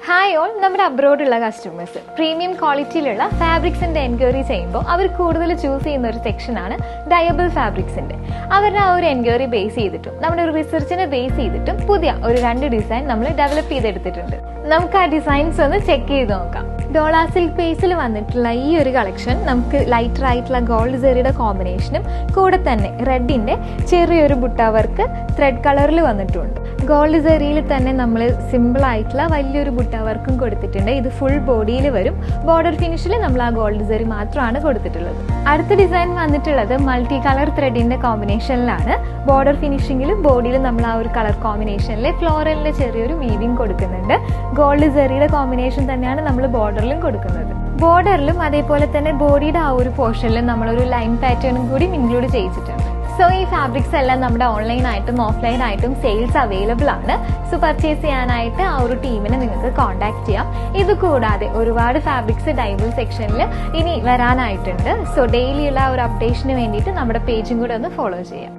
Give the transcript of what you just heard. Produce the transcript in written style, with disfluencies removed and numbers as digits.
Hi all, നമ്മുടെ അബ്രോഡുള്ള customers premium ക്വാളിറ്റിയിലുള്ള ഫാബ്രിക്സിന്റെ enquiry ചെയ്യുമ്പോൾ അവർ കൂടുതൽ ചൂസ് ചെയ്യുന്ന ഒരു സെക്ഷനാണ് ഡയബിൾ ഫാബ്രിക്സിന്റെ. അവരുടെ ആ ഒരു എൻക്വയറി ബേസ് ചെയ്തിട്ടും നമ്മുടെ ഒരു റിസർച്ചിനെ ബേസ് ചെയ്തിട്ടും പുതിയ ഒരു 2 ഡിസൈൻ നമ്മൾ ഡെവലപ്പ് ചെയ്തെടുത്തിട്ടുണ്ട്. നമുക്ക് ആ ഡിസൈൻസ് ഒന്ന് ചെക്ക് ചെയ്ത് നോക്കാം. ഡോള സിൽക്ക് ബേസിൽ വന്നിട്ടുള്ള ഈ ഒരു കളക്ഷൻ നമുക്ക് ലൈറ്റർ ആയിട്ടുള്ള ഗോൾഡ് സെറിയുടെ കോമ്പിനേഷനും കൂടെ തന്നെ റെഡിന്റെ ചെറിയൊരു ബുട്ട വർക്ക് ത്രെഡ് കളറിൽ വന്നിട്ടുണ്ട്. ഗോൾഡ് സെറിയിൽ തന്നെ നമ്മൾ സിമ്പിൾ ആയിട്ടുള്ള വലിയൊരു ബുട്ട വർക്കും കൊടുത്തിട്ടുണ്ട്. ഇത് ഫുൾ ബോഡിയിൽ വരും. ബോർഡർ ഫിനിഷിൽ നമ്മൾ ആ ഗോൾഡ് സെറി മാത്രമാണ് കൊടുത്തിട്ടുള്ളത്. അടുത്ത ഡിസൈൻ വന്നിട്ടുള്ളത് മൾട്ടി കളർ ത്രെഡിന്റെ കോമ്പിനേഷനിലാണ്. ബോർഡർ ഫിനിഷിംഗിലും ബോഡിയിലും നമ്മൾ ആ ഒരു കളർ കോമ്പിനേഷനിൽ ഫ്ലോറലിന്റെ ചെറിയൊരു വീവിംഗ് കൊടുക്കുന്നുണ്ട്. ഗോൾഡ് സെറിയുടെ കോമ്പിനേഷൻ തന്നെയാണ് നമ്മൾ ബോർഡറിലും കൊടുക്കുന്നത്. ബോർഡറിലും അതേപോലെ തന്നെ ബോഡിയുടെ ആ ഒരു പോർഷനിലും നമ്മളൊരു ലൈൻ പാറ്റേണും കൂടി ഇൻക്ലൂഡ് ചെയ്തിട്ടുണ്ട്. സോ ഈ ഫാബ്രിക്സ് എല്ലാം നമ്മുടെ ഓൺലൈനായിട്ടും ഓഫ്ലൈനായിട്ടും സെയിൽസ് അവൈലബിൾ ആണ്. സോ പർച്ചേസ് ചെയ്യാനായിട്ട് ആ ഒരു ടീമിനെ നിങ്ങൾക്ക് കോൺടാക്ട് ചെയ്യാം. ഇത് കൂടാതെ ഒരുപാട് ഫാബ്രിക്സ് ഡൈബിൾ സെക്ഷനിൽ ഇനി വരാനായിട്ടുണ്ട്. സോ ഡെയിലിയുള്ള ഒരു അപ്ഡേഷന് വേണ്ടിയിട്ട് നമ്മുടെ പേജും കൂടെ ഒന്ന് ഫോളോ ചെയ്യാം.